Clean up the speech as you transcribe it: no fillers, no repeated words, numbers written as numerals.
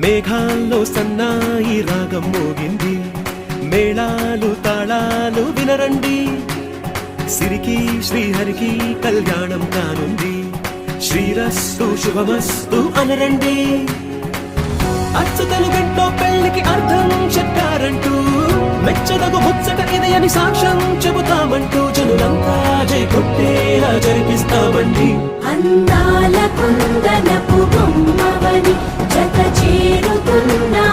మేఘాల్లో సన్నాయి రాగం మోగింది, మేళాలు తాళాలు వినరండి, సిరికి శ్రీహరికి కళ్యాణం కానుంది, శ్రీరస్తు శుభమస్తు అనరండి. అచ్చతలు గంటో పెళ్లికి అర్థం చెప్పారంటూ, మెచ్చదగు ముచ్చట ఇది అని సాక్ష్యం చెబుతామంటూ, జనులంతా జై కొట్టేలా జరిపిస్తామండి. అందాల కుందనపు బొమ్మవని జత చేరుతున్నా